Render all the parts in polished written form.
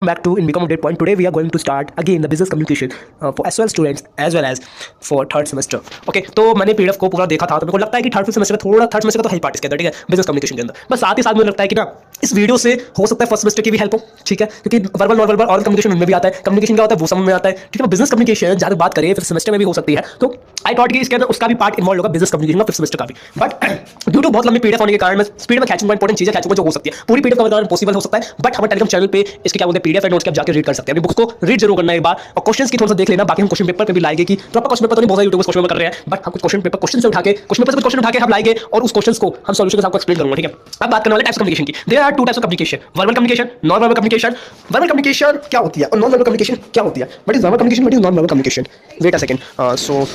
Back to in Become Update Point. Today we are going to start again the business communication for SOL students as well as for third semester. Okay, तो मैंने PDF को पूरा देखा था तो मेरे को लगता है कि थर्ड सेमेस्टर का तो है पार्ट इसके अंदर, ठीक है, बिजनेस कम्युनिकेशन के अंदर। बस साथ ही साथ मुझे लगता है कि ना इस वीडियो से हो सकता है फर्स्ट सेमेस्टर की भी हेल्प हो, ठीक है, क्योंकि वर्बल नॉन वर्बल और कम्युनिकेशन उनमें भी आता है। कम्युनिकेशन क्या होता है वो समझ में आता है, ठीक है। बिजनेस कम्युनिकेशन ज़्यादा बात करें फिर सेमेस्टर में भी हो सकती है, तो आई थॉट कि इसके अंदर उसका भी पार्ट इन्वॉल्व होगा, बिजनेस कम्युनिकेशन का फिफ्थ सेमेस्टर का भी। बट ड्यू टू बहुत लंबी पीडीएफ होने के कारण मैं स्पीड में खींचूंगा, इंपॉर्टेंट चीजें खींचूंगा जो हो सकती है। पूरी पीडीएफ कवर करना पॉसिबल हो सकता है, बट हमारे टेलीग्राम चैनल पे इसके क्या बोलते हैं पीडीएफ एंड नोट्स के आप जाकर रीड कर सकते हैं। अभी बुक्स को रीड जरूर करना है एक बार, और क्वेश्चंस की थोड़ा सा देख लेना। बाकी हम क्वेश्चन पेपर पे भी लाएंगे कि प्रॉपर क्वेश्चन पेपर तो नहीं, बहुत सारे यूट्यूबर्स क्वेश्चन पेपर कर रहे हैं, बट हम कुछ क्वेश्चन से उठा के क्वेश्चन उठा के हम लाएंगे और उस क्वेश्चंस को हम सॉल्यूशन के साथ आपको एक्सप्लेन करूंगा, ठीक है। अब बात करने वाले टाइप्स ऑफ कम्युनिकेशन की। There are two types of communication, verbal communication, non verbal communication. Verbal communication क्या होती है और नॉन वर्बल कम्युनिकेशन क्या होती है, what is verbal communication, what is non verbal communication. Wait a second, so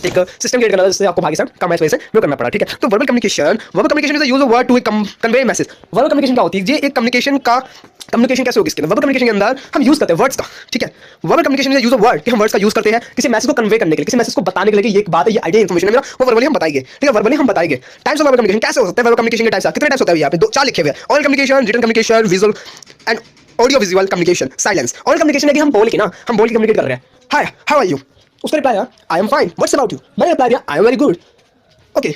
एक system create करना जिससे आपको भागी सर कम वजह से वो करना पड़ा, ठीक है। तो verbal communication is the use of word to convey message. Verbal communication क्या होती है, ये एक कम्युनिकेशन कैसे होगी इसके अंदर। वर्बल कम्युनिकेशन के अंदर हम यूज करते हैं वर्ड्स का, ठीक है। Verbal communication is the use of word कि हम वर्ड्स का यूज करते हैं किसी मैसेज को कन्वे करने के लिए, किसी मैसेज को बताने के लिए कि ये एक बात है, ये आइडिया इन्फॉर्मेशन है मेरा, वो वर्बली हम बताएंगे, ठीक है, वर्बली हम बताएंगे। टाइप्स ऑफ वर्बल कम्युनिकेशन कैसे हो सकता है, वर्बल कम्युनिकेशन के टाइप्स कितने टाइप्स होते हैं यहाँ पे चार लिखे हुए हैं। Oral communication, written communication, visual and audio visual communication, silence. Oral communication है कि हम बोल के कम्युनिकेट कर रहे हैं, हाय हाउ आर यू, उसका रिप्लाई आया I am fine, what's about you, मैंने रिप्लाई दिया I am very good, okay,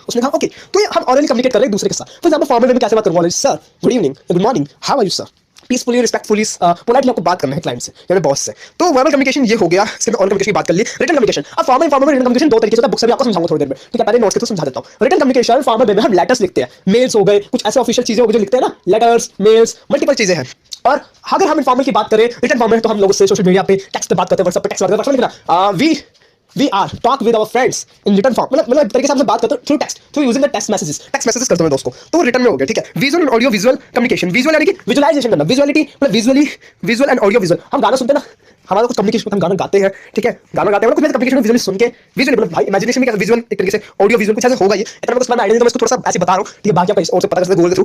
उसने कहा ओके। तो ये हम ऑरली कम्युनिकेट कर रहे हैं एक दूसरे के साथ। फॉर एग्जांपल फॉर्मल में कैसे बात करूंगा, sir good evening, good morning, how are you sir, peacefully respectfully politely आपको बात करना है क्लाइंट से या बॉस से। तो वर्बल कम्युनिकेशन ये हो गया, इसके अंदर ऑरल कम्युनिकेशन की बात कर ली। रिटन कम्युनिकेशन, अब फॉर्मल में रिटन कम्युनिकेशन दो तरीके से होता है, बुक से भी आपको समझाऊंगा थोड़ी देर में, ठीक है, पहले नोट्स के थ्रू समझा देता हूं। रिटन कम्युनिकेशन फॉर्मल में हम लेटर्स लिखते हैं, मेल्स हो गए, कुछ ऐसे ऑफिशियल चीजें हो गई जो लिखते हैं ना, लेटर्स, मेल्स, मल्टीपल चीजें हैं। और अगर हम इनफॉर्मल की बात करें रिटन फॉर्म में, तो हम लोगों से सोशल मीडिया पे टेक्स्ट पे बात करते हैं, व्हाट्सएप पे टेक्स्ट बात करते हैं, we are talk with our friends in written form, मतलब तरीके से हमसे बात करते हैं through text, through using the text messages करते हैं दोस्तों, तो रिटन में हो गया, ठीक है। Visual and audio visual communication, visual यानी कि विजुअलाइजेशन करना, विजुअलिटी मतलब विजुअल एंड ऑडियो विजुअल। हम गाना सुनते हैं ना, हमारा कुछ कम्युनिकेशन, हम गाना गाते हैं, ठीक है, गाना गाते हैं कुछ कम्युनिकेशन विजुअली सुन के, विजुअली मतलब भाई इमेजिनेशन में क्या विजुअल एक तरीके से ऑडियो विजुअल कुछ ऐसे होगा, ये इतना मेरे को समझ आइडिया नहीं, तो मैं इसको थोड़ा सा ऐसे बता रहा हूं, ठीक है, बाकी आप और से पता कर सकते हैं गूगल के थ्रू।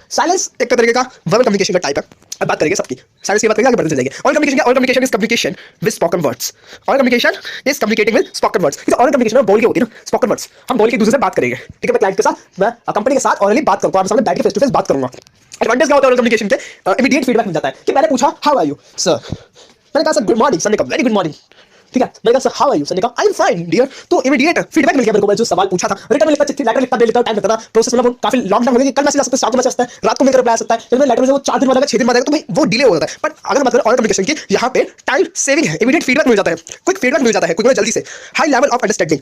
साइलेंस एक तरीके का वर्बल कम्युनिकेशन का टाइप है। अब बात करेंगे सबकी साइलेंस की बात करेंगे, आगे बढ़ते चलेंगे। Oral communication is communication with spoken words. Oral communication is communicating with spoken words. Oral communication बोल के होती है ना, स्पोकन वर्ड्स हम बोल के एक दूसरे से बात करेंगे, ठीक है, मैं क्लाइंट के साथ, मैं कंपनी के साथ ऑरली बात करूंगा, सामने बैठ के फेस टू फेस बात करूंगा। एडवांटेज क्या होता है ऑरल कम्युनिकेशन के, इमीडिएट फीडबैक मिल जाता है कि मैंने पूछा हाउ आर यू सर, मैंने कहा सर गुड मॉर्निंग, सर ने कहा वेरी गुड मॉर्निंग, ठीक है, मैंने कहा sir how are you, sir ने कहा आई एम फाइन डियर, तो इमीडिएट फीडबैक मिल गया मेरे को। मैं जो सवाल पूछा था रिटन में लिखता, चिट्ठी लेटर लिखता, दे लेता, टाइम लगता था, प्रोसेस मतलब काफी लॉन्ग टाइम हो गया, कल मैसेज आ सकता है, शाम को मैसेज आता है, रात को मेरे रिप्लाई आ सकता है, जब मैं लेटर में से वो 4 दिन बाद आएगा, 6 दिन बाद आएगा, तो भाई वो डिले हो जाता है। बट अगर बात करें ऑरल कम्युनिकेशन की, यहाँ पे टाइम सेविंग है, इमीडिएट फीडबैक मिल जाता है, क्विक फीडबैक मिल जाता है, क्विक जल्दी से, हाई लेवल ऑफ अंडरस्टैंडिंग।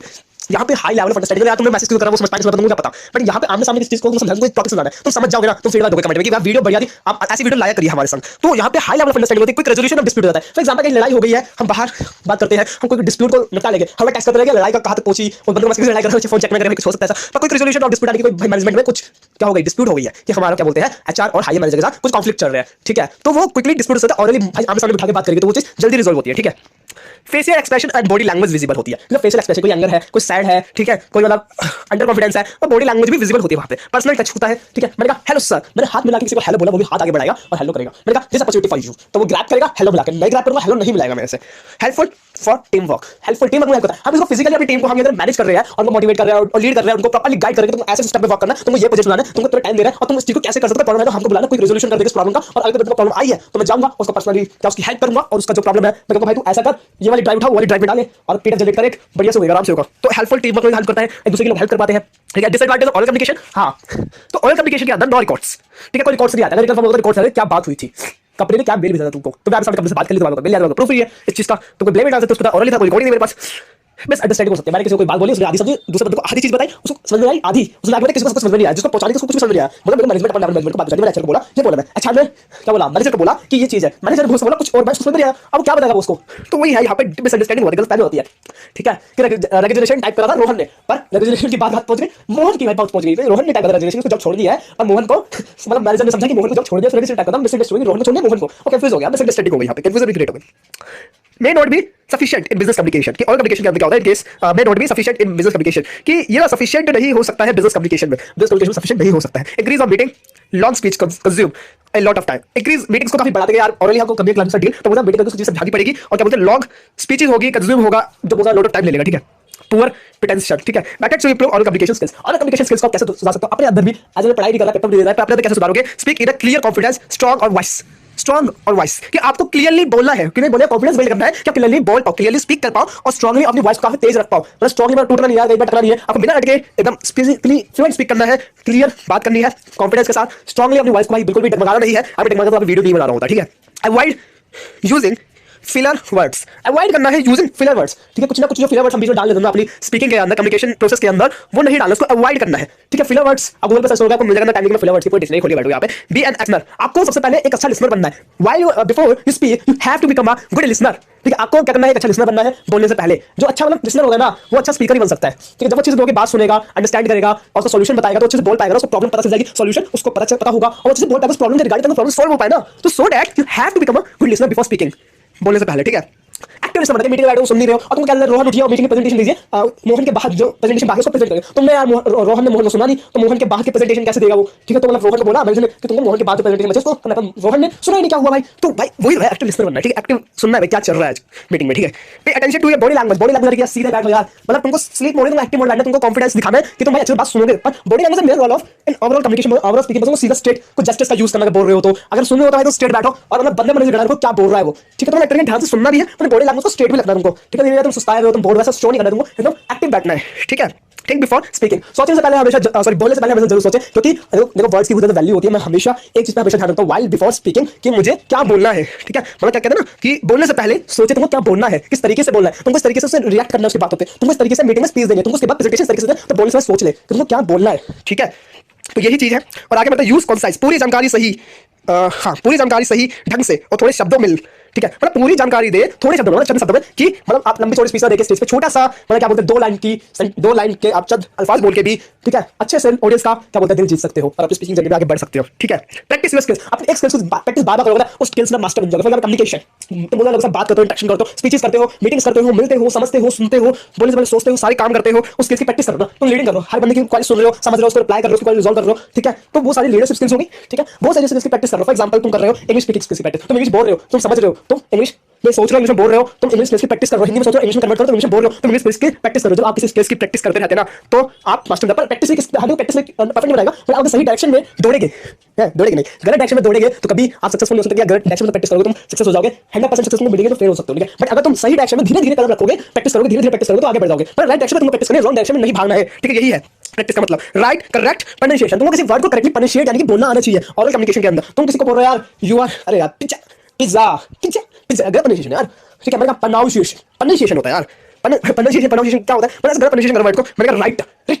यहाँ पे हाई लेवल ऑफ अंडरस्टैंडिंग, यार तुमने मैसेज क्यों करा वो समझ पाए, समझ क्या पता, बट यहाँ पे आमने सामने किसी चीज को समझाने को टॉपिक समझाना है, तुम समझ जाओगे ना, तुम फीडबैक दोगे कमेंट में कि वीडियो बढ़िया थी, आप ऐसी वीडियो लाया करिए हमारे संग। तो यहाँ पे हाई लेवल ऑफ अंडरस्टैंडिंग होती है, क्विक रेजोल्यूशन ऑफ डिस्प्यूट हो जाता है। फॉर एग्जांपल कहीं लड़ाई हो गई है, हम बाहर बात करते हैं, हम कोई डिस्प्यूट को निपटा लेंगे, हमें टेक्स्ट करते रहेंगे लड़ाई का कहां तक पहुंची, और बंदे को लड़ाई कर रहे हो, फोन चेक में कर रहे हो, कुछ हो सकता है ऐसा, पर कोई रेजोल्यूशन ऑफ डिस्प्यूट आने की कोई भाई मैनेजमेंट में कुछ क्या हो गई, डिस्प्यूट हो गई है कि हमारा क्या बोलते हैं एचआर और हायर मैनेजर के साथ कुछ कॉन्फ्लिक्ट चल रहा है, ठीक है, तो वो क्विकली डिस्प्यूट हो सकता है, ऑरली भाई आमने सामने बिठा के बात करेंगे तो वो चीज जल्दी रिजॉल्व होती है, ठीक है। Facial expression and body language visible होती है, मतलब फेशियल एक्सप्रेशन कोई एंगर है, कोई सैड है, ठीक है, कोई मतलब अंडर कॉन्फिडेंस है, और बॉडी लैंग्वेज भी विजिबल होती है, वहां पे पर्सनल टच होता है, ठीक है। मैंने कहा हेलो सर, मैंने हाथ मिला के किसी को हेलो बोला, वो भी हाथ आगे बढ़ाएगा और हेलो करेगा, मैंने कहा दिस अपॉर्चुनिटी फॉर यू, तो वो ग्रैब करेगा हेलो मिला के, मैं ग्रैब करूंगा हेलो नहीं मिलेगा मेरे से। Helpful for team work, helpful team work में हेल्प करता है, हम इसको फिजिकली अपनी टीम को हम इधर मैनेज कर रहे हैं, उनको मोटिवेट कर रहे हैं और लीड कर रहे हैं, उनको प्रॉपर्ली गाइड कर रहे हैं कि तुम ऐसे सिस्टम पे वर्क करना है, तुमको ये प्रोजेक्ट बनाना है, तुमको थोड़ा टाइम दे रहा है, और तुम इस चीज को कैसे कर सकते हो, प्रॉब्लम है तो हमको बुलाना, कोई रेजोल्यूशन कर देगा इस प्रॉब्लम का, और अगर तुमको प्रॉब्लम आई है तो मैं जाऊंगा उसको पर्सनली क्या उसकी हेल्प करूंगा, और उसका जो प्रॉब्लम है मैं कहूंगा भाई तू ऐसा कर, ये वाली ड्राइव उठा, वो वाली ड्राइव में डाले और पीडीएफ जनरेट करे, बढ़िया से होगा, आराम से होगा। तो हेल्पफुल टीम वर्क में हेल्प करता है, एक दूसरे की लोग हेल्प कर पाते हैं, ठीक है। डिसएडवांटेज ऑफ ऑरल कम्युनिकेशन, हां तो ऑरल कम्युनिकेशन के अंदर नो रिकॉर्ड्स, ठीक है, कोई रिकॉर्ड्स नहीं आता, अगर रिकॉर्ड होता रिकॉर्ड्स है क्या बात हुई थी, कंपनी ने क्या मेल भेजा था तुमको, तो मैं आपसे कंपनी से बात कर ली, तो मेल याद प्रूफ ही है इस चीज का, तो कोई ब्लेम नहीं डाल सकते, उसका ऑरली था, कोई रिकॉर्डिंग नहीं मेरे पास, बस अंडरस्टैंडिंग हो सकती है। मैंने किसी को कोई बात बोली, उसने आधी समझी, दूसरे बंदे को आधी चीज बताई, उसको समझ में आई आधी, उसने आगे बताया किसी को समझ में नहीं आया, जिसको पहुंचाने को कुछ समझ नहीं आया, मतलब मेरे मैनेजमेंट अपन मैनेजमेंट को बात करनी, मैंने एचआर को बोला ये बोला, मैं अच्छा मैं क्या बोला, मैनेजर को बोला कि ये चीज है, मैनेजर को बोला कुछ और, मैं समझ नहीं आया, अब क्या बताएगा उसको, तो वही है यहाँ पे मिसअंडरस्टैंडिंग होती है, गलतफहमी होती है, ठीक है। कि रेजिग्नेशन टाइप करा था रोहन ने, पर रेजिग्नेशन की बात पहुंच गई मोहन की, भाई पहुंच गई, रोहन ने टाइप करा रेजिग्नेशन को जब छोड़ दिया है, और मोहन को मतलब मैनेजर ने समझा कि मोहन को जब छोड़ दिया, फिर रेजिग्नेशन टाइप करा, मिसअंडरस्टैंडिंग रोहन ने छोड़ दिया मोहन को, वो कंफ्यूज हो गया, मिसअंडरस्टैंडिंग हो गई, यहाँ पे कंफ्यूजन भी क्रिएट हो गई। may not be sufficient in business communication कि ऑरल कम्युनिकेशन के अंदर क्या होता है, in case may not be sufficient in business communication कि ये ना sufficient नहीं हो सकता है business communication में, business communication में sufficient नहीं हो सकता है। increase of meeting long speech consume a lot of time, increase meetings को काफी बढ़ाते हैं यार, ऑरली हमको कभी क्लाइंट से डील तो मतलब मीटिंग करके चीज समझानी पड़ेगी, और क्या बोलते हैं लॉन्ग स्पीचेस होगी, कंज्यूम होगा, जो बहुत लॉट ऑफ टाइम ले लेगा, ठीक है। पुअर पोटेंशियल, ठीक है। Methods to improve oral communication skills, oral communication skills को कैसे सुधार सकते हो अपने अंदर भी, आज मैं पढ़ाई नहीं कर रहा, पेपर नहीं दे रहा है, अपने अंदर कैसे सुधारोगे, speak in a clear confidence strong और वॉइस, स्ट्रॉन्ग और वॉइस, कि आपको क्लियरली बोलना है, क्लियरली बोलना है, कॉन्फिडेंस बिल्ड करना है कि आप क्लियरली बोल पाओ, क्लियरली स्पीक कर पाओ और स्ट्रॉन्गली अपनी वॉइस को काफी तेज रख पाओ। मतलब स्ट्रॉन्गली मतलब टूटना नहीं है, कहीं पर टकरा नहीं है, आपको बिना अटके एकदम स्पीकली फ्लुएंट स्पीक करना है, क्लियर बात करनी है कॉन्फिडेंस के साथ, स्ट्रॉन्गली अपनी वॉइस को भाई बिल्कुल भी डगमगाना नहीं है। अभी डगमगा तो आप वीडियो नहीं बना रहा होता, ठीक है। Avoid using filler words, avoid करना है यूजिंग फिलर वर्ड्स, ठीक है। कुछ ना कुछ जो फिलर वर्ड्स हम बीच में डाल देते हैं अपनी स्पीकिंग के अंदर, कम्युनिकेशन प्रोसेस के अंदर, वो नहीं डालना, उसको अवॉइड करना है, ठीक है। फिलर वर्ड्स आप गूगल पर सर्च होगा, आपको मिल जाएगा टाइमिंग में फिलर वर्ड्स की कोई डिक्शनरी खोली बैठो यहाँ पे। बी एन लिसनर, आपको सबसे पहले एक अच्छा लिसनर बनना है। While you before you speak you have to become a good listener, ठीक है। आपको क्या करना है, एक अच्छा लिसनर बनना है बोलने से पहले। जो अच्छा मतलब लिसनर होगा ना, वो अच्छा स्पीकर ही बन सकता है, ठीक है। जब अच्छे से लोगों की बात सुनेगा, अंडरस्टैंड करेगा और उसका सॉल्यूशन बताएगा, तो अच्छे से बोल पाएगा, उसको प्रॉब्लम पता चल जाएगी, सॉल्यूशन उसको पता होगा और अच्छे से बोल पाएगा, उस प्रॉब्लम के रिगार्डिंग प्रॉब्लम सॉल्व हो पाए ना, तो so that you have to become a good listener before speaking, बोलने से पहले, ठीक है। एक्टिव लिसनर मतलब मीटिंग में बैठे हो, सुन नहीं रहे हो और तुम क्या रोहन उठिए और मीटिंग में प्रेजेंटेशन दीजिए, मोहन के बाद जो प्रेजेंटेशन बाकी उसको प्रेजेंट करेगा, तुमने यार रोहन ने मोहन को सुना नहीं, तो मोहन के बाद के प्रेजेंटेशन कैसे देगा वो, ठीक है। तो मतलब रोहन को बोला मैंने कि तुमने मोहन के बाद प्रेजेंटेशन में उसको करना था, रोहन ने सुना ही नहीं, क्या हुआ भाई। तो भाई वही है एक्टिव लिसनर बनना, ठीक है। एक्टिव सुनना है भाई क्या चल रहा है आज मीटिंग में, ठीक है। Pay attention to your body language, body language की सीधे बैठो यार, मतलब तुमको स्लीप मोड में एक्टिव मोड बैठना, तुमको कॉन्फिडेंस दिखाना है कि तुम भाई अच्छी बात सुनोगे, पर body language main role of in overall communication, overall speaking, तुमको सीधा स्टेट को जस्टिस का यूज करना बोल रहे हो, तो अगर सुन रहे हो तो भाई तो स्टेट बैठो और मतलब बंदे बंदे से क्या बोल रहा है वो, ठीक है। तो एक्टर ध्यान से सुनना भी है, पर बॉडी लैंग्वेज को स्टेट भी लगना है तुमको, ठीक है। तुम सुस्ताए हो, तुम बोल वैसा शो नहीं करना, तुमको एकदम एक्टिव बैठना है, ठीक है। थिंक बिफोर स्पीकिंग, सोचने से पहले हमेशा बोलने से पहले हमेशा जरूर सोचें, क्योंकि देखो वर्ड्स की बहुत ज्यादा वैल्यू होती है। मैं हमेशा एक चीज पे हमेशा ध्यान रखता हूं व्हाइल बिफोर स्पीकिंग, कि मुझे क्या बोलना है, ठीक है। मतलब क्या कहते हैं ना कि बोलने से पहले सोचे तुमको क्या बोलना है, किस तरीके से बोलना है, तुमको इस तरीके से उससे रिएक्ट करना है उसकी बातों पे, तुमको इस तरीके से मीटिंग में स्पीच देनी है, तुमको उसके बाद प्रेजेंटेशन तरीके से, तो बोलने से सोच ले तुमको क्या बोलना है, ठीक है। तो यही चीज है। और आगे मतलब यूज कॉन्साइज, पूरी जानकारी सही, हाँ पूरी जानकारी सही ढंग से और थोड़े शब्दों में, ठीक है। मतलब पूरी जानकारी दे थोड़े शब्दों में, चंद शब्दों में, कि मतलब आप लंबी चौड़ी स्पीच देके स्टेज पे छोटा सा मतलब क्या बोलते हैं दो लाइन के आप चंद अल्फाज बोल के भी, ठीक है, अच्छे से ऑडियंस का क्या बोलते हैं दिल जीत सकते हो और अपनी स्पीकिंग जर्नी में आगे बढ़ सकते हो, ठीक है। प्रैक्टिस योर स्किल्स, अपनी एक स्किल्स को प्रैक्टिस बार-बार करोगे ना, उस स्किल्स में मास्टर बन जाओगे। फॉर एग्जांपल कम्युनिकेशन, तुम बोलने लगो, बात करते हो, इंटरेक्शन करते हो, स्पीचेस करते हो, मीटिंग्स करते हो, मिलते हो, समझते हो, सुनते हो, बोलने से पहले सोचते हो, सारे काम करते हो, उस स्किल्स की प्रैक्टिस करो ना। तुम लीडिंग करो, हर बंदे की क्वालिटी सुन रहे हो, समझ रहे हो, उसको रिप्लाई कर रहे हो, उसको रिजॉल्व कर रहे हो, ठीक है। तो वो सारी लीडरशिप स्किल्स होगी, ठीक है। बहुत सारी स्किल्स की प्रैक्टिस कर रहे हो। फॉर एग्जांपल तुम कर रहे हो इंग्लिश स्पीकिंग स्किल्स की प्रैक्टिस, तुम इंग्लिश बोल रहे हो, तुम समझ रहे हो, तुम इंग्लिश में सोच रहे हो, इंग्लिश में बोल रहे हो, तुम इंग्लिश स्किल्स की प्रैक्टिस कर रहे हो, हिंदी में सोच रहे हो, इंग्लिश में कन्वर्ट करो, तुम इंग्लिश में बोल रहे हो, तुम इंग्लिश स्किल्स की प्रैक्टिस करो। जब आप किसी स्किल्स की प्रैक्टिस करते रहते हैं ना, तो आप मास्टर पर प्रैक्टिस परफेक्ट नहीं बनाएगा, पर आप सही डायरेक्शन में दौड़ेंगे, दौड़ेंगे नहीं, गलत डायरेक्शन में दौड़ेंगे तो कभी आप सक्सेसफुल नहीं हो सकते। गलत डायरेक्शन में प्रैक्टिस करोगे तुम सक्सेस हो जाओगे, 100% सक्सेसफुल मिलेंगे तो फेल हो सकते हो, ठीक है। बट अगर तुम सही डायरेक्शन में धीरे धीरे कदम रखोगे, प्रैक्टिस करोगे, धीरे धीरे प्रैक्टिस करोगे तो आगे बढ़ जाओगे। पर राइट डायरेक्शन में तुमको प्रैक्टिस करनी है, रॉन्ग डायरेक्शन में नहीं भागना है, ठीक है। यही है प्रैक्टिस का मतलब। राइट करेक्ट प्रोनाउंसिएशन, तुमको किसी वर्ड को करेक्टली प्रोनाउंसिएट यानी कि बोलना आना चाहिए। और कम्युनिकेशन के अंदर तुम किसी को बोल रहे हो यार यू आर, अरे यार पिज्जा पिज्जा पिज्जा पिज्जा, गलत प्रोनाउंसिएशन यार, ठीक है। मैंने कहा प्रोनाउंसिएशन होता है यार, प्रोनाउंसिएशन क्या होता है, मैंने गलत प्रोनाउंसिएशन करा वर्ड को, मैंने कहा राइट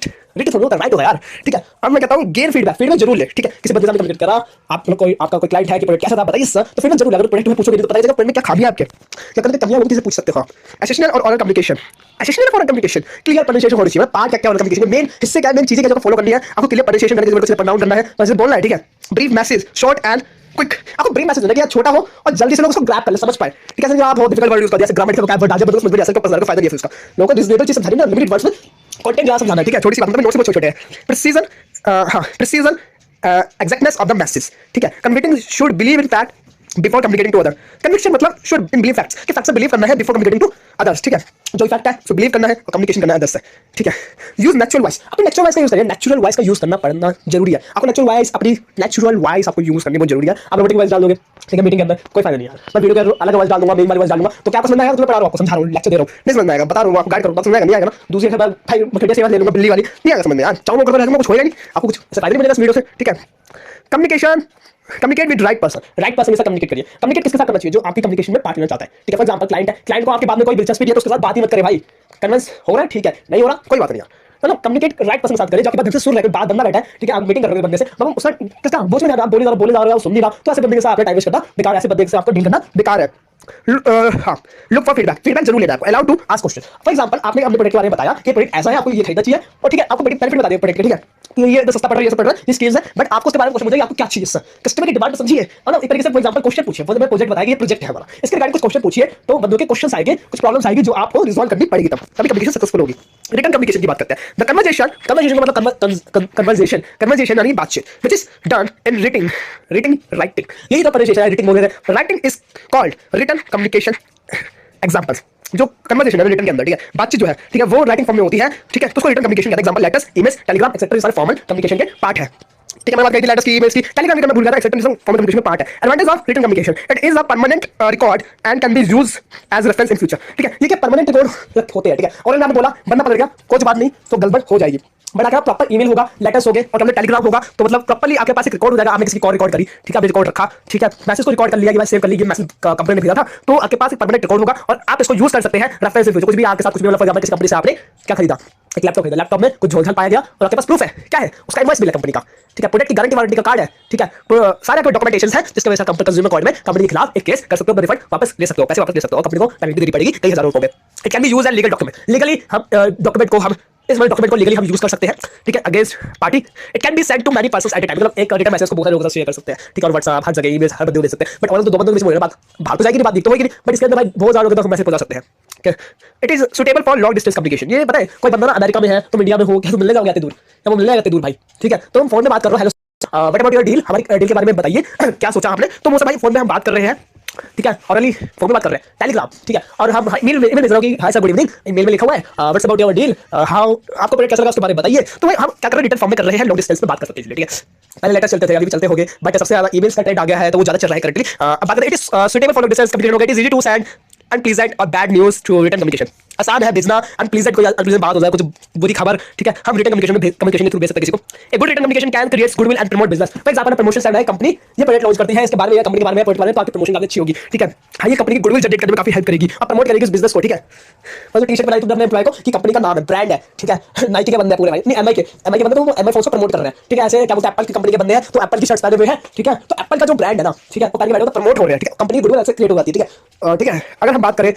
रिट थोड़ा होता है, राइट होता है यार, ठीक है। अब मैं कहता हूं गेन फीडबैक जरूर ले, ठीक है। किसी बंदे से कम्युनिकेट करा, आप कोई आपका कोई क्लाइंट है कि प्रोडक्ट कैसा था बताइए सर, तो फीडबैक जरूर ले। अगर प्रोडक्ट में पूछोगे तो पता चलेगा प्रोडक्ट में क्या खामी है, आपके क्या करते कमियां होगी, किसी पूछ सकते हो। एसेशनल और ओरल कम्युनिकेशन, एसेशनल और ओरल कम्युनिकेशन क्लियर प्रोनाउंसिएशन होनी चाहिए। पार्ट क्या ओरल कम्युनिकेशन मेन हिस्से क्या, मेन चीजें क्या जो फॉलो करनी है आपको, क्लियर प्रोनाउंसिएशन करने के लिए प्रोनाउंस करना है, वैसे बोलना है, ठीक है। Brief message, short and quick, आपको ब्रीफ मैसेज देना कि छोटा हो और जल्दी से लोग उसको ग्रैब कर ले, समझ पाए, ठीक है। आप बहुत डिफिकल्ट वर्ड यूज कर दिया, जैसे ग्रामेटिकल वोकैब डाल दिया, मतलब उसमें ऐसा पर्सनल का फायदा नहीं है उसका। लोगों को रिजनेबल चीज समझानी ना, लिमिटेड वर्ड्स में कंटेंट ज्यादा समझाना है, ठीक है। छोटी सी बात में नोट्स बहुत छोटे हैं। प्रिसीजन, हां precision, exactness of the message, ठीक है। Communicating should believe in fact before communicating to other, conviction मतलब शुड बिलीव फैक्ट्स, कि फैक्ट्स से बिलीव करना है बिफोर कम्युनिकेटिंग टू अदर्स, ठीक है। जो फैक्ट है उसको बिलीव करना है और कम्युनिकेशन करना है अदर्स से, ठीक है। यूज नेचुरल वॉइस, अपनी नेचुरल वॉइस का यूज करिए, नेचुरल वॉइस का यूज करना पड़ना जरूरी है। आपको नेचुरल वॉइस, अपनी नेचुरल वॉइस आपको यूज करनी बहुत जरूरी है। आप रोबोटिक वॉइस डाल दोगे, ठीक है, मीटिंग के अंदर कोई फायदा नहीं यार। मैं वीडियो के अलग वॉइस डाल दूंगा, मेन वाली वॉइस डाल दूंगा, तो क्या समझ में आएगा, तुम्हें पढ़ा रहा हूं, आपको समझा रहा हूं, लेक्चर दे रहा हूं, नहीं समझ में आएगा, बता रहा हूं, आपको गाइड करूंगा, समझ में आएगा नहीं आएगा ना। दूसरी खबर भाई खटिया सेवा ले लूंगा बिल्ली वाली, नहीं आएगा समझ में यार। चाहूं करता रहूंगा, कुछ होएगा नहीं, आपको कुछ फायदा नहीं मिलेगा इस वीडियो से, ठीक है। Communication, communicate with right person, right person के साथ कम्युनिकेट करिए। कम्युनिकेट किसके साथ करना चाहिए, जो आपकी कम्युनिकेशन में पार्ट लेना चाहता है, ठीक है। फॉर एग्जांपल क्लाइंट है, क्लाइंट को आपके बात में कोई दिलचस्पी नहीं है तो उसके साथ बात ही मत करे भाई। कन्विंस हो रहा है, ठीक है, नहीं हो रहा कोई बात नहीं यार, मतलब कम्युनिकेट राइट पर्सन के साथ करें, जो आपके बात दिल से सुन रहा है, बात बंदा बैठा है, ठीक है, आप मीटिंग कर रहे हो बंदे से, मतलब उसका किसका बोझ में आप बोले जा रहे हो, सुन नहीं रहा, तो ऐसे बंदे के साथ आपका टाइम वेस्ट करना बेकार है, ऐसे बंदे से आपको डील करना बेकार है। हाँ, लुक फॉर फीडबैक जरूर लेना है आपको। Allow to ask question. For example आपने अपने प्रोडक्ट के बारे में बताया कि प्रोडक्ट ऐसा है, आपको ये खरीदना चाहिए, और ठीक है आपको बेनिफिट बता दिया प्रोडक्ट के, ठीक है, ये तो सस्ता पड़ रहा है, ये सब पड़ रहा है, ये स्किल्स है, बट आपको उसके बारे में क्वेश्चन पूछेगा आपको क्या चाहिए सर, कस्टमर की डिमांड समझिए, और ना एक तरीके से फॉर एग्जांपल क्वेश्चन पूछिए, फॉर प्रोजेक्ट बताएगा, ये प्रोजेक्ट है हमारा, इसके रिगार्डिंग कुछ क्वेश्चन पूछिए, तो बंदों के क्वेश्चन आएंगे, कुछ प्रॉब्लम्स आएगी जो आपको रिजॉल्व करनी पड़ेगी, तभी कम्युनिकेशन सक्सेसफुल होगी। रिटन कम्युनिकेशन की बात करते हैं। द कन्वर्सेशन का मतलब कन्वर्सेशन यानी बातचीत, which is done in writing writing, यही तो कन्वर्सेशन है, रिटिंग बोल रहे हैं। Writing is called written communication. Examples, जो कन्वर्सेशन है रिटन के अंदर, ठीक है, बातचीत जो है, ठीक है, वो राइटिंग फॉर्म में होती है, ठीक है, तो उसको रिटन कम्युनिकेशन कहते हैं। Example letters, emails, Telegram etcetera, ये सारे फॉर्मल कम्युनिकेशन के पार्ट है। ठीक है, मैं बात करी थी लेटर्स की, ईमेल्स की, टेलीग्राम की मैं भूल गया था, एक्सेप्टेंस फॉर्म कम्युनिकेशन में पार्ट है। Advantage of written communication, it is a permanent record and can be used as reference in future. ठीक है, ये क्या परमानेंट रिकॉर्ड होते हैं। ठीक है, और मैंने बोला बंदा पकड़ गया कुछ बात नहीं तो गड़बड़ हो जाएगी, बट अगर प्रॉपर ईमेल होगा, लेटर्स हो गए और कभी टेलीग्राम होगा तो मतलब प्रॉपर्ली आपके पास एक रिकॉर्ड हो जाएगा। आपने किसी कॉल रिकॉर्ड करी, ठीक है, आपने रिकॉर्ड रखा, ठीक है, मैसेज को रिकॉर्ड कर लिया कि मैं सेव कर ली, मैसेज कंपनी ने भेजा था, तो आपके पास एक परमानेंट रिकॉर्ड होगा और आप इसको यूज कर सकते हैं रेफरेंस इन फ्यूचर। कुछ भी आपके साथ कुछ भी, मतलब फॉर एग्जांपल किसी कंपनी से आपने क्या खरीदा, एक लैपटॉप खरीदा, लैपटॉप में कुछ झोलझाल पाया गया और आपके पास प्रूफ है, क्या है, उसका इनवॉइस बिल है कंपनी का, ठीक है, प्रोडक्ट की गारंटी वारंटी का कार्ड है, ठीक है, सारे आपके डॉक्यूमेंटेशन है, जिसकी वजह से कंज्यूमर कोर्ट में कंपनी के खिलाफ एक केस कर सकते हो, रिफंड वापस ले सकते हो, पैसे वापस ले सकते हो, कंपनी को पेनल्टी देनी पड़ेगी कई हज़ार रुपए में। It can be used as legal document, legally हम डॉक्यूमेंट को हम इस वाले डॉक्यूमेंट को लीगली हम यूज कर सकते हैं, ठीक है, against party. It can be send to many persons at a time, मतलब एक रिटन मैसेज को बहुत सारे लोगों के साथ शेयर कर सकते हैं, ठीक है, और व्हाट्सएप हर जगह ईमेल हर बंदे को दे सकते हैं, बट ऑल तो दो बंदों के बीच में बात बाहर तो जाएगी नहीं, बात दिख तो होगी नहीं, बट इसके अंदर भाई बहुत सारे लोगों तक मैसेज पहुंचा सकते हैं। It is suitable for long distance communication. ये पता है कोई बंदा ना अमेरिका में है तो इंडिया में हो, क्या तो मिलने जाओगे दूर, या वो मिलने जाते दूर भाई, ठीक है, तो हम फोन में बात कर रहे हो, hello what about your deal, हमारी डील के बारे में बताइए क्या सोचा आपने, तो वो सब भाई फोन में हम बात कर रहे हैं, ठीक है, और अली फोन में बात कर रहे हैं, टेलीग्राम, ठीक है, और हम मेल भेज रहे हो कि hi sir good evening, mail में लिखा हुआ है what's about your deal, how आपको प्रोडक्ट कैसा लगा उसके बारे में बताइए, तो भाई हम क्या कर रहे हैं, रिटन फॉर्म में कर रहे हैं, लॉन्ग डिस्टेंस में बात कर सकते हैं, ठीक है। पहले लेटर चलते थे, अभी भी चलते होंगे, बट सबसे ज्यादा ईमेल्स का ट्रेंड आ गया है तो वो ज्यादा चल रहा है करंटली। अब बात करें it is suitable for long distance communication हो गया, it is easy to send unpleasant और bad news through written communication. आसान है भेजना, अनप्लीजेंट कोई अनप्लीजेंट बात हो जाए, कुछ बुरी खबर, ठीक है, हम रिटन कम्युनिकेशन के थ्रू भेज सकते हैं किसी को। A good written communication can create goodwill and promote business. For example promotion send है कंपनी, ये प्रोडक्ट लॉन्च करती है, इसके बारे में या कंपनी के बारे में प्रोडक्ट बारे में, तो आपकी प्रमोशन काफी अच्छी होगी, ठीक है, हाँ, ये कंपनी की गुडविल जनरेट करने में काफी हेल्प करेगी और प्रमोट करेगी उस बिजनेस को, ठीक है। और जो टी-शर्ट बनाई तुमने अपने एम्प्लॉय को कि कंपनी का नाम है, ब्रांड है, ठीक है, नाइकी के बंदे हैं पूरे भाई, नहीं एमआई के बंदे, तो वो एमआई फोन को प्रमोट कर रहे हैं, ठीक है, ऐसे क्या बोलते हैं एप्पल की कंपनी के बंदे हैं तो एप्पल की शर्ट्स पहने हुए हैं, ठीक है, तो एप्पल का जो ब्रांड है ना, ठीक है, वो पहले बैठे प्रमोट हो रहे हैं, ठीक है, कंपनी गुडविल ऐसे क्रिएट हो जाती है, ठीक है, ठीक है। अगर हम बात करें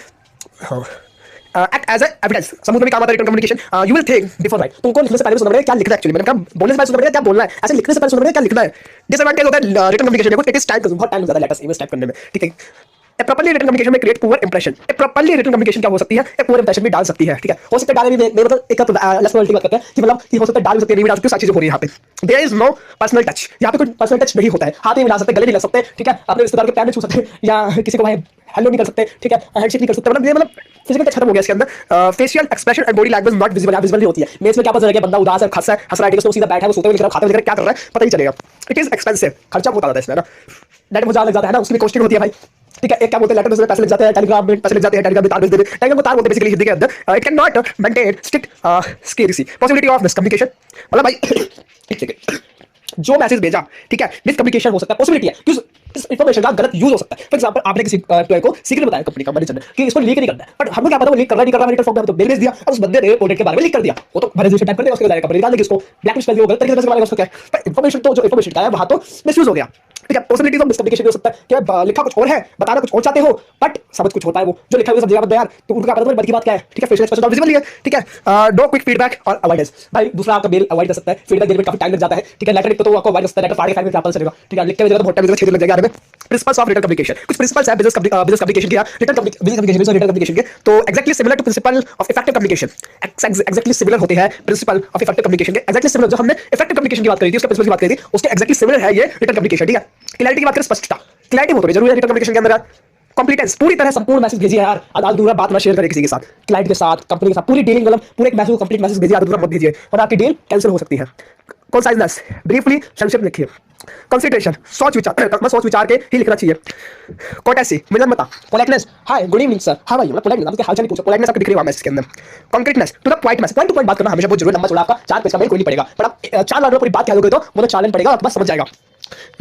एक्ट एज एविडेंस, सबूत में भी काम आता है written communication. You will think before write, तुमको लिखने से पहले सुनना पड़ेगा क्या लिखना है, एक्चुअली मैंने कहा बोलने से पहले सुनना पड़ेगा क्या बोलना है, ऐसे लिखने से पहले सुनना पड़ेगा क्या लिखना है। डिसएडवांटेज होता है रिटन कम्युनिकेशन, देखो इट इज टाइम कंज्यूमिंग, बहुत टाइम लगता है लेटर्स ईमेल्स टाइप करने में, ठीक है। प्रॉपर्ली रिटन कम्युनिकेशन में create poor impression, properly written communication क्या हो सकती है, एक पुअर इंप्रेशन भी डाल सकती है, ठीक है, हो सकता है डाले भी, मैं मतलब एक तो लेस क्वालिटी बात करते हैं कि मतलब कि हो सकता है डाल भी सकते हैं, नहीं भी डाल सकते, सारी चीजें हो रही है यहाँ पे। There is no personal touch, यहाँ पे कोई पर्सनल टच नहीं होता है, हाथ में मिला सकते, गले नहीं लग सकते, ठीक है, अपने रिश्तेदार के पैर में छू सकते या किसी को भाई हेलो नहीं कर सकते, ठीक है, हैंडशेक नहीं कर सकते, मतलब ये मतलब फिजिकल टच खत्म हो गया इसके अंदर। Facial expression and body language not visible, visible नहीं होती है। मेल्स में क्या पता चलेगा बंदा उदास है, हंसा है, हंस रहा है, तो सीधा बैठा है, वो सोते हुए लिख रहा है, खाते हुए लिख रहा है, क्या कर रहा है पता नहीं चलेगा। इट इज एक्सपेंसिव, खर्चा बहुत आता है इसमें ना, नेट में ज्यादा लग जाता है ना, उसकी कॉस्टिंग होती है भाई, ठीक है। एक क्या बोलते हैं लेटर में पैसे लग जाते हैं, टेलीग्राम में पैसे लग जाते हैं, टेलीग्राम में तार भेज देते हैं, टेलीग्राम को तार बोलते हैं बेसिकली हिंदी के अंदर। It can not maintain strict secrecy, possibility of miscommunication, मतलब भाई ठीक है जो मैसेज भेजा, ठीक है, मिसकम्युनिकेशन हो सकता है, पॉसिबिलिटी है कि इस इंफॉर्मेशन का गलत यूज हो सकता है। फॉर एग्जांपल आपने किसी एम्प्लॉय को सीक्रेट बताया कंपनी का मैनेजर ने कि इसको लीक नहीं करना है, बट हमको क्या पता वो लीक कर रहा नहीं कर रहा, रिटर्न फॉर्म में तो मेल भेज दिया और उस बंदे ने प्रोडक्ट के बारे में लीक कर दिया, वो तो मैनेजर से टाइप कर देगा, उसके बाद कंपनी निकाल देगी, उसको ब्लैकलिस्ट कर दिया, गलत तरीके से मारेगा उसको, क्या पर इंफॉर्मेशन तो जो इंफॉर्मेशन का है वहां तो मिसयूज हो गया, ठीक है। पॉसिबिलिटीज ऑफ मिसकम्युनिकेशन हो सकता है कि लिखा कुछ और है, बताना कुछ और चाहते हो, बट समझ कुछ होता है, वो जो लिखा हुआ सब जगह यार, तो उनका पता बद की बात क्या है, ठीक है, फेशियल एक्सप्रेशन विजिबल नहीं है, ठीक है। नो क्विक फीडबैक और अवॉइडेंस, भाई दूसरा आपका मेल अवॉइड कर सकता है, फीडबैक देने में काफी टाइम लग जाता है, ठीक है, लेटर लिख तो आपको अवॉइड कर सकता है, लेटर फाड़ के एग्जांपल चलेगा, ठीक है, लिखते हुए जगह बहुत टाइम लगेगा, 6 दिन लग जाएगा आने में। प्रिंसिपल्स ऑफ रिटन कम्युनिकेशन, कुछ प्रिंसिपल्स है बिजनेस कम्युनिकेशन के, रिटन कम्युनिकेशन के, तो exactly similar to principle of effective communication, exactly similar होते हैं प्रिंसिपल ऑफ इफेक्टिव कम्युनिकेशन के, एक्जेक्टली सिमिलर, जो हमने इफेक्टिव कम्युनिकेशन की बात करी थी, उसके प्रिंसिपल की बात करी थी, उसके एक्जेक्टली सिमिलर है ये रिटन कम्युनिकेशन, ठीक है। क्लैरिटी की बात करें, स्पष्टता, क्लैरिटी बहुत जरूरी है रिटन कम्युनिकेशन के अंदर। कॉम्प्लीटेंस, पूरी तरह संपूर्ण मैसेज भेजिए यार, अधूरा बात ना शेयर करें किसी के साथ, क्लाइंट के साथ, कंपनी के साथ, पूरी डीलिंग मतलब पूरे एक मैसेज को कंप्लीट मैसेज भेजिए, अधूरा मत भेजिए और आपकी डील कैंसिल हो सकती है। कंसाइजनेस, ब्रीफली संक्षिप्त लिखिए। कंसिडरेशन, सोच विचार के ही लिखना चाहिए। कोर्टेसी, विनम्रता। Politeness, hi good evening sir, how are you, मतलब पोलाइटनेस, आपके हालचाल नहीं पूछो, पोलाइटनेस आपको दिख रही है मैसेज के अंदर। Concreteness, to the point message, point to point बात करना हमेशा बहुत जरूरी, लंबा चौड़ा आपका 4 पेज का मेल कोई नहीं पड़ेगा, पर आप 4 लाइन में पूरी बात क्या लोगे तो वो तो 4 लाइन पड़ेगा, आपको बस समझ जाएगा।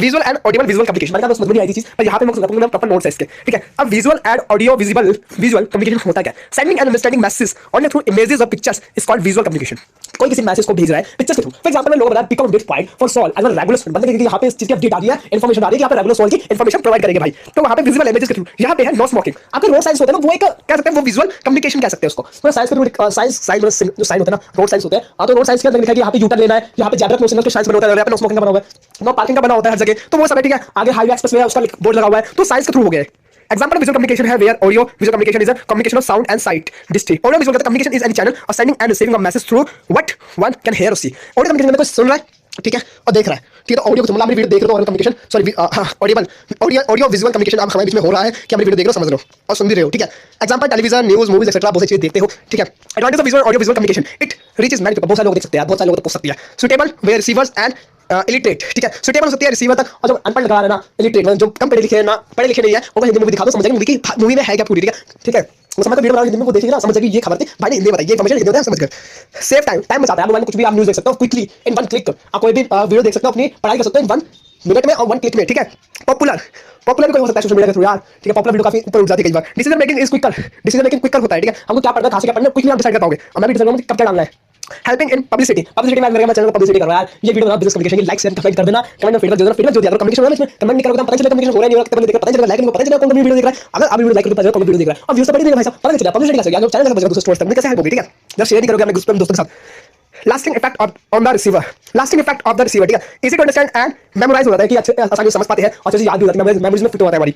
Visual and audio visual communication, मैंने कहा समझ नहीं आई थी चीज, पर यहाँ पे मैं समझाऊंगा, प्रॉपर नोट्स है इसके, ठीक है। अब visual and audio visual communication होता क्या है? Sending and understanding message on through images और pictures is called visual communication. कोई किसी मैसेज को भेज रहा है पिक्चर्स के थ्रू, फॉर एग्जांपल मैं लोगों बताया pick up that point for solve as regular student, मतलब कि यहाँ पे इस चीज की अपडेट आ रही है, इन्फॉर्मेशन आ रही है कि यहाँ पे रेगुलर सॉल्व की इन्फॉर्मेशन प्रोवाइड करेंगे भाई, तो वहाँ पे विजुअल इमेजेस के थ्रू। यहाँ पे है नो स्मोकिंग, आपके रोड साइंस होते हैं ना, वो एक कह सकते हैं वो विजुअल कम्युनिकेशन कह सकते हैं उसको, तो साइंस के साइंस साइंस जो साइन होता है ना, रोड साइंस होते हैं, तो रोड साइंस के अंदर लिखा है कि यहाँ पे यूटर्न लेना है, यहाँ पे ज़ेब्रा क्रॉसिंग के साइंस बना होता है, यहाँ पे नो स्मोकिंग का बना हुआ है, नो पार्किंग का बना होता है हर जगह, तो वो सब है, ठीक है। आगे हाईवे एक्सप्रेसवे है उसका बोर्ड लगा हुआ है, तो साइंस के थ्रू हो गया। Example of visual communication है where audio visual communication is a combination of sound and sight. Distinct. Audio visual communication is any channel of sending and receiving a message through what one can hear or see. Audio communication में कोई सुन रहा है, ठीक है, और देख रहा है, ठीक है, तो ऑडियो को मतलब मेरी वीडियो देख रहे हो, communication sorry Audible audio visual communication आप हमारे बीच में हो रहा है कि मेरी वीडियो देख रहे हो, समझ रहे हो और सुन भी रहे हो, ठीक है। Example television, news, movies etcetera बहुत सी चीजें देखते हो, ठीक है। Advantage of visual audio visual communication, it reaches many people, बहुत सारे लोग देख सकते हैं, बहुत सारे लोग पहुंच सकती है। Suitable way receivers and illiterate, ठीक है, सुटेबल हो सकती है रिसीवर तक, और जो अनपढ़ लगा रहा है ना, इलिटरेट मतलब जो कम पढ़े लिखे हैं ना, पढ़े लिखे नहीं है, उनको हिंदी मूवी दिखा दो, समझेंगे मूवी की मूवी में है क्या पूरी, ठीक है, ठीक है। वो समझ वीडियो बना हिंदी में वो देखेंगे ना, समझ जाएगी ये खबर थी भाई ने हिंदी बताई, ये इन्फॉर्मेशन हिंदी में समझ गए। सेव टाइम, टाइम बचाता है, मोबाइल में कुछ भी आप न्यूज़ देख सकते हो क्विकली इन वन क्लिक, आप कोई भी वीडियो देख सकते हो, अपनी पढ़ाई कर सकते हो इन 1 मिनट में और 1 क्लिक में, ठीक है। पॉपुलर भी कोई हो सकता है सोशल मीडिया के थ्रू यार, ठीक है, पॉपुलर वीडियो काफी ऊपर उठ जाती है कई बार। Decision making is quicker, decision making quicker होता है, ठीक है, हमको क्या पढ़ना है, कहां से क्या पढ़ना है, क्विकली आप डिसाइड कर पाओगे, और मैं भी डिसाइड करूंगा कब क्या डालना है। हेल्पिंग इन पब्लिसिटी, पब्लिसिटी में मैं चैनल को पब्लिसिटी करवा यार, ये वीडियो बिजनेस कम्युनिकेशन की लाइक शेयर कमेंट कर देना, कमेंट में फीडबैक दे देना, फीडबैक जो दिया कम्युनिकेशन वाला इसमें कमेंट नहीं करोगे पता चलेगा कम्युनिकेशन हो रहा है नहीं हो रहा, पता चलेगा लाइक नहीं पता चलेगा कौन वीडियो देख रहा है, अगर आप वीडियो लाइक करके कौन वीडियो देख रहा है और व्यूज तो बढ़ भाई साहब, पता नहीं चलेगा पब्लिसिटी कैसे होगी, चैनल कैसे बचेगा, दोस्तों कैसे हेल्प होगी, ठीक है, जब शेयर नहीं करोगे अपने ग्रुप में दोस्तों के साथ। Lasting effect on the receiver, lasting effect of the receiver, ठीक है, easy to understand and memorise हो जाता है कि अच्छे आसानी से समझ पाते हैं और अच्छे से याद भी हो जाता है, मेमोरीज में फिट होता है हमारी।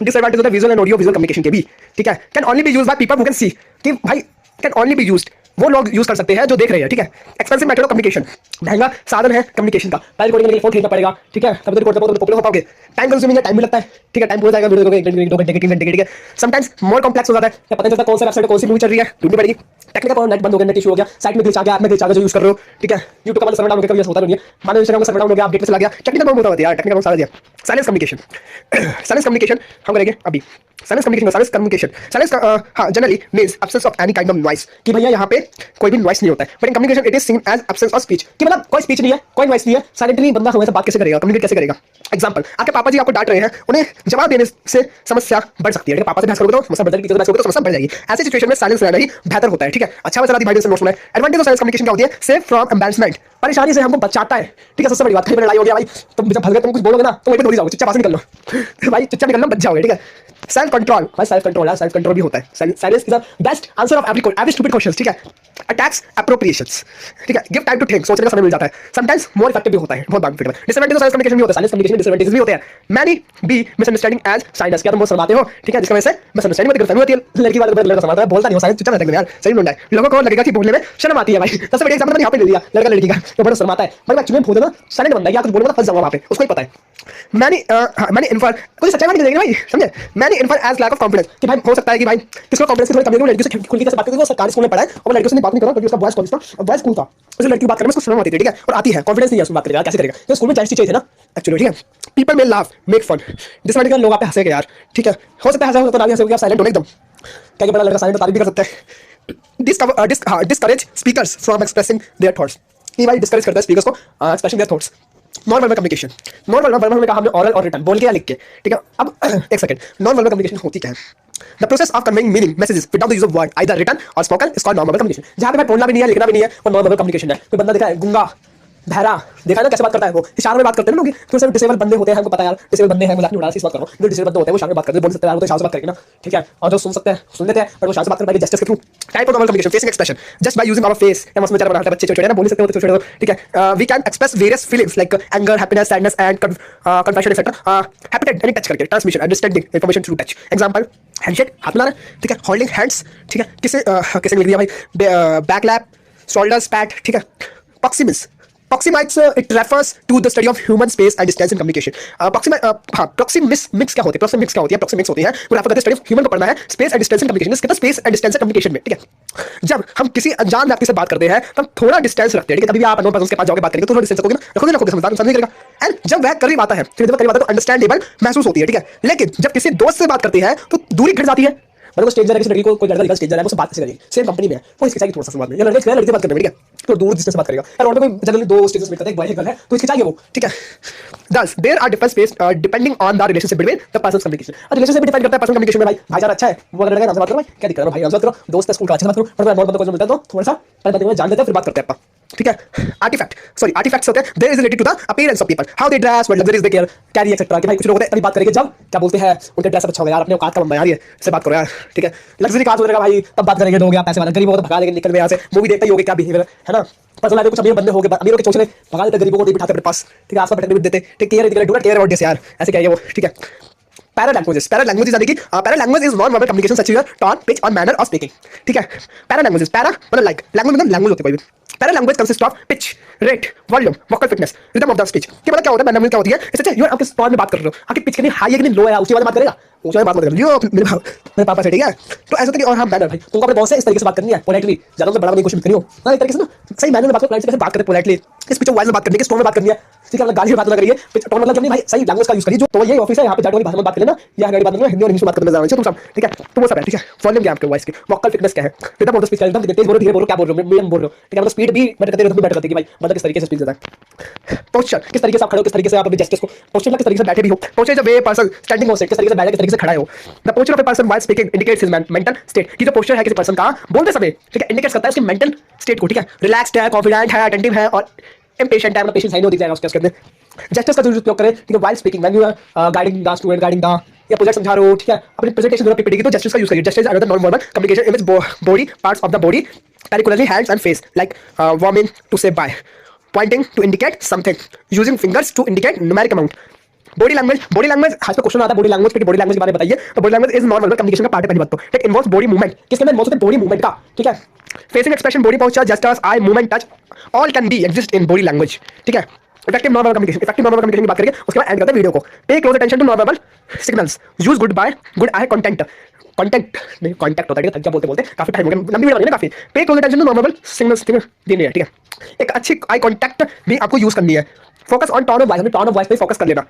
Disadvantage of the visual and audio visual communication के भी, ठीक है, can only be used by people who can see, कि भाई कैन ओनली बी यूज्ड वो लोग यूज कर सकते हैं जो देख रहे हैं, ठीक है। एक्सपेंसिव मेथड ऑफ कम्युनिकेशन, महंगा साधन है कम्युनिकेशन का, पहले रिकॉर्डिंग के लिए फोन खरीदना पड़ेगा, ठीक है, तब तो रिकॉर्ड करोगे तो पॉपुलर हो पाओगे। टाइम कंज्यूमिंग है, टाइम भी लगता है, ठीक है, टाइम पूरा जाएगा वीडियो को 1 घंटे 2 घंटे 3 घंटे, ठीक है। समटाइम्स मोर कॉम्प्लेक्स हो जाता है, पता नहीं चलता कौन सा वेबसाइट कौन सी मूवी चल रही है, ढूंढनी पड़ेगी। टेक्निकल प्रॉब्लम, नेट बंद हो गया, नेट इशू हो गया, साइट में ग्लिच आ गया, ऐप में ग्लिच आ गया जो यूज कर रहे हो, ठीक है। YouTube का सर्वर डाउन हो गया, कभी ऐसा होता नहीं है, मान लो इंस्टाग्राम का सर्वर डाउन हो गया, अपडेट में चला गया, टेक्निकल प्रॉब्लम होता है यार, टेक्निकल सारा दिया। साइलेंस कम्युनिकेशन, साइलेंस कम्युनिकेशन हम करेंगे अभी। साइलेंस कम्युनिकेशन, हाँ generally means absence of any kind of noise, कि भैया यहाँ पे कोई भी नॉइस नहीं होता है, but in communication it is seen as absence of speech, कि मतलब कोई स्पीच नहीं है, कोई नॉइस नहीं है, साइलेंटली बंदा हमेशा बात कैसे करेगा, कम्युनिकेट कैसे करेगा। एग्जांपल, आपके पापा जी आपको डांट रहे हैं, उन्हें जवाब देने से समस्या बढ़ सकती है, ठीक है, पापा से बहस करोगे तो समस्या बढ़ जाएगी, टीचर से बहस करोगे तो समस्या बढ़ जाएगी, ऐसी सिचुएशन में साइलेंस रहना ही बेहतर होता है, ठीक है। अच्छा मैं चला दी भाई से नोट्स बनाए। एडवांटेज ऑफ साइलेंस कम्युनिकेशन क्या होती है, सेफ फ्रॉम एम्बैरेसमेंट, परेशानी से हमको बचाता है, ठीक है, सबसे बड़ी बात, कहीं लड़ाई हो गया भाई, तुम जब भग गए तुम कुछ बोलोगे ना तो वहीं पे दौड़ जाओगे, चुपचाप बाहर निकल लो भाई, चुपचाप निकलना बच जाओगे, ठीक है। सेल्फ कंट्रोल, भाई सेल्फ कंट्रोल है, सेल्फ कंट्रोल भी होता है, silence is the best answer of every stupid questions, ठीक है। अटैक्स एप्रोप्रिएशंस, ठीक है, गिव टाइम टू थिंक, सोचने का समय मिल जाता है, समटाइम्स मोर इफेक्टिव भी होता है, बहुत बात फिट है। डिसएडवांटेज ऑफ साइलेंस कम्युनिकेशन भी होता है, साइलेंस कम्युनिकेशन डिसएडवांटेजेस भी होते हैं। Many be misunderstanding as silence, क्या तुम बहुत शर्माते हो, ठीक है, जिसकी वजह से मिसअंडरस्टैंडिंग गलतफहमी होती है, लड़की वाला लड़का शर्माता है, बोलता नहीं हो, साइलेंस चुपचाप रहता है यार, सही मुंडा है, लोगों को लगेगा कि बोलने में शर्म आती है भाई। सबसे बड़ी एग्जांपल मैंने यहाँ पे ले लिया, लड़का लड़की का, तो बड़ा शर्माता है भाई, मैं एक्चुअली बोल देना साइलेंट बंदा है, या कुछ बोलूंगा फंस जाऊंगा वहां पे, उसको ही पता है। मैंने इन्फर कोई सच्चाई नहीं देंगे भाई, समझे, मैंने infer as lack of confidence, कि भाई हो सकता है कि भाई किसको कॉन्फिडेंस की थोड़ी कमी है, लड़कियों से खुल के कैसे बात करती है, वो सरकारी स्कूल में पढ़ा है और वो लड़कियों से बात नहीं कर रहा क्योंकि उसका बॉयज कॉलेज था, बॉयज स्कूल था, उसे लड़की बात करने में उसको शर्म आती थी, ठीक है, और आती है, कॉन्फिडेंस नहीं है उसमें बात करेगा, कैसे करेगा, तो स्कूल में जाहिर सी चीज है ना एक्चुअली, ठीक है। पीपल में लाफ मेक फन, डिसएडवांटेज लोग आप पे हंसेंगे यार, ठीक है, हो सकता है हंसा हो तो ना भी हंसे, आप साइलेंट हो एकदम, क्या बड़ा लड़का साइलेंट तारीफ भी कर सकता है। Discourage speakers from expressing their thoughts, ये भाई डिस्करेज करता है स्पीकर्स को expressing their thoughts. Non verbal communication, non verbal में कहा हमने ऑरल और रिटन, बोल के या लिख के, ठीक है। अब एक सेकंड, नॉन वर्बल कम्युनिकेशन होती क्या है, the process of conveying meaning messages without the use of word either written और spoken is called non verbal communication. जहां पे बोलना भी नहीं है लिखना भी नहीं है वो नॉन वर्बल कम्युनिकेशन है। कोई बंदा देखा है गूंगा बहरा, देखा ना कैसे बात करता है, वो इशारों में बात करते हैं लोग, तो सब डिसेबल बंदे होते हैं, हमको पता है यार, डिसेबल बंदे हैं, मजाक नहीं उड़ा रहा, इस बात कर रहा हूं, जो डिसेबल बंदे होते हैं वो इशारों में बात करते हैं, बोल सकते हैं वो तो इशारों से बात करेंगे ना, ठीक है, और जो सुन सकते हैं सुन लेते हैं, पर वो इशारों से बात करते हैं जेस्चर्स के थ्रू। Type of normal communication, facing expression, just by using our face, हम उसमें चल रहा है बच्चे छोटे ना बोल सकते हो तो छोटे, ठीक है। We can express various feelings like anger, happiness, sadness and compassion etcetera, happiness यानी टच करके, transmission, understanding information through touch. Example handshake, हाथ मिलाना, ठीक है, होल्डिंग हैंड्स, ठीक है, किसे लिख दिया भाई, बैकलैप, शोल्डर्स पैट, ठीक है। Proxemics, proxemics it refers to the study of human space and distance in communication. proxemics क्या होती है, proxemics क्या होती है, proxemics होती है वो रेफर करते हैं स्टडी ऑफ ह्यूमन को पढ़ना है, space and distance in communication, इसके स्पेस एंड डिस्टेंस कम्युनिकेशन में, ठीक है। जब हम किसी अनजान व्यक्ति से बात करते हैं तब थोड़ा डिस्टेंस रखते हैं, ठीक है, कभी भी आप अननोन पर्सन के पास जाओगे बात करेंगे तो थोड़ा डिस्टेंस रखोगे ना, रखोगे समझदार इंसान नहीं करेगा। एंड जब वह करीब आता है, जब करीब आता है तो अंडरस्टैंडेबल महसूस होती है, ठीक है। लेकिन जब किसी दोस्त से बात करते हैं तो दूरी घट जाती है, मतलब स्ट्रेंजर है, किसी लड़की को कोई लड़का दिखा स्ट्रेंजर है, उससे बात कैसे करेगी, सेम कंपनी में है, वो हिचकिचाएगी थोड़ा सा शुरुआत में, या लड़के लड़के बात करते हैं, ठीक है, तो दूर डिस्टेंस से बात करेगा, यार और कोई जनरली दो स्टेजेस में करते हैं, एक बॉय एक गर्ल है तो हिचकिचाएगी वो, ठीक है। Thus there are different space depending on the relationship between the person's communication, और रिलेशनशिप डिपेंड करता है पर्सन कम्युनिकेशन में, भाई भाईचारा अच्छा है वो अगर लड़का नाम से बात करो भाई क्या दिक्कत है भाई, नाम से बात करो, दोस्त है स्कूल का अच्छे से बात करो, पर नॉर्मल बंदा को मिलता है तो थोड़ा सा पहले बात जान लेते हैं फिर बात करते हैं, ठीक है। आर्टिफैक्ट्स होते हैं, there is related to the appearance of people, how they dress, what luxuries they carry etcetera, कि भाई कुछ लोग होते हैं तभी बात करेंगे जब क्या बोलते हैं उनके ड्रेस अच्छा हो गया यार, अपने औकात का बंदा यार ये से बात करो यार, ठीक है। लग्जरी कार हो जाएगा भाई तब बात करेंगे, लोग पैसे वाला गरीब हो तो भगा देंगे निकल में यहाँ से, मूवी देखते ही होगे क्या बिहेवियर है ना, पर्सनल लाइफ में कुछ अमीर बंदे होंगे, अमीरों के चोचले भगा देते गरीबों को नहीं बिठाते अपने पास, ठीक है, आसपास बैठने भी देते, take care do not care about this यार, ऐसे क्या है वो, ठीक है। पैरा लैंग्वेजेस यानी कि para language is non verbal communication such as tone, pitch और मैनर ऑफ स्पीकिंग। ठीक है, पैरा लैंग्वेजेस, पैरा मतलब लाइक, लैंग्वेज मतलब लैंग्वेज होती है कोई भी। Para language consist of pitch, rate, volume, vocal fitness, rhythm of the speech. कि मतलब क्या होता है, पैरा लैंग्वेज क्या होती है, इससे यू आपके टोन में बात कर रहे हो, आपकी पिच कितनी हाई है कितनी लो है, ऊंची वाली बात करेगा, ऊंची वाली बात मत करेगा, मेरे पापा से, ठीक है। तो ऐसा होता है कि और हम मैनर भाई तुमको अपने बॉस से इस तरीके से बात करनी है पोलाइटली, ज्यादा से बड़ा बनने की कोशिश करियो ना, एक तरीके से ना सही मैनर में बात करो, क्लाइंट से कैसे बात करते पोलाइटली, इस पिच वॉइस में बात करनी है, किस टोन में बात करनी है, ठीक है, मतलब गाली में बात ना करिए, टोन मतलब नहीं भाई, सही लैंग्वेज का यूज करिए। जो तो ये ऑफिस है, यहाँ पे जाट वाली भाषा में बात करना, या हमारी बात करना, हिंदी और इंग्लिश में बात करना जाना चाहिए तुम सब, ठीक है। तो वो सब है, ठीक है। वॉल्यूम क्या है आपके वॉइस की, वोकल फिटनेस क्या है, रिदम ऑफ द स्पीच क्या है, एकदम तेज बोलो, धीरे बोलो, क्या बोल रहे हो, मीडियम बोल रहे हो, ठीक है, मतलब स्पीड भी मैटर करती है, रिदम भी मैटर करती है कि भाई मतलब किस तरीके से स्पीच देता है। पोस्चर, किस तरीके से आप खड़े हो, किस तरीके से आप अपने जेस्चर्स को, पोस्चर किस तरीके से बैठे भी हो, पोस्चर जब वे पर्सन स्टैंडिंग हो, किस तरीके से बैठे, किस तरीके से खड़ा हो। The posture of a person while speaking indicates his mental state, कि जो पोस्चर है किसी पर्सन का बोलते समय, ठीक है, इंडिकेट करता है उसके मेंटल स्टेट को, ठीक है, रिलैक्स्ड है, कॉन्फिडेंट है, अटेंटिव है और इम्पेशेंट है, मतलब पेशेंस है नहीं हो दिख जाएगा उसके अंदर। जेस्चर्स का जो उपयोग करें, ठीक है, while speaking when you are guiding the student, guiding the या प्रोजेक्ट समझा रहे हो, ठीक है, अपनी प्रेजेंटेशन दो पीपीटी की, तो जेस्चर्स का यूज करिए। Gestures are another non verbal communication in which body parts of the body, particularly hands and face, like warming to say bye, pointing to indicate something, using fingers to indicate numeric amount. Body language हाथ पे question आता है body language के बारे में बताइए। तो body language is non verbal communication का पार्ट है, पहली बात तो इट इन्वॉल्व्स बॉडी मूवमेंट, किसके अंदर इन्वॉल्व्स बॉडी मूवमेंट का, ठीक है। Facing expression, body posture, gestures, eye movement, touch, all can be exist in body language, ठीक है। इफेक्टिव नॉन वर्बल कम्युनिकेशन की बात करेंगे, उसके बाद एंड करते हैं वीडियो को। Pay close attention to non verbal signals, use good eye content नहीं कॉन्टैक्ट होता है, क्या बोलते काफी टाइम हो गया, लंबी वीडियो बनी ना काफी। Pay close attention to non verbal signals देनी है, ठीक है। एक अच्छी आई कॉन्टैक्ट भी आपको यूज करनी है। Focus on tone of voice, tone of voice पे फोकस कर लेना।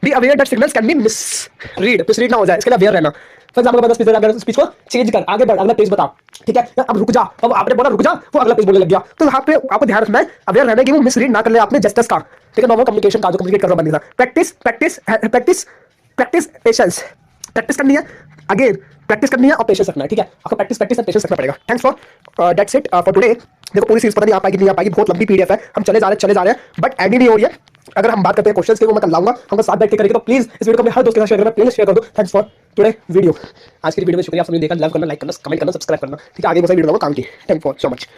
Be aware that signals can be misread ना हो जाए, इसके लिए अवेयर रहना। फॉर एग्जांपल अगर स्पीच को चेंज कर, आगे बढ़, अगला पेज बता, ठीक है, अब रुक जा, अब आपने बोला रुक जा, वो अगला पेज बोलने लग गया, तो यहाँ पे आपको ध्यान रखना है, अवेयर रहना है कि वो मिसरीड ना कर ले आपने जेस्चर्स का, ठीक है, नॉर्मल कम्युनिकेशन का जो कम्युनिकेट कर रहा बंदा। प्रैक्टिस पेशेंस, प्रैक्टिस करनी है, अगेन प्रैक्टिस करनी है और पेशेंस रखना है, ठीक है, आपको प्रैक्टिस एंड पेशेंस रखना पड़ेगा। Thanks for that's it for today. देखो पूरी सीरीज पता नहीं आ पाएगी नहीं आ पाएगी, बहुत लंबी पीडीएफ है, हम चले जा रहे हैं बट एंड ही नहीं हो रही है। अगर हम बात करते हैं क्वेश्चंस की, वो मैं कल लाऊंगा, हम साथ बैठ के करेंगे, तो प्लीज इस वीडियो को अपने हर दोस्त के साथ शेयर करना, प्लीज शेयर कर दो। Thanks for today video. आज की वीडियो में शुक्रिया, आपने देखा, लव करना, लाइक करना, कमेंट करना, सब्सक्राइब करना, ठीक है, आगे बहुत सारी वीडियो काम की। Thank for so much.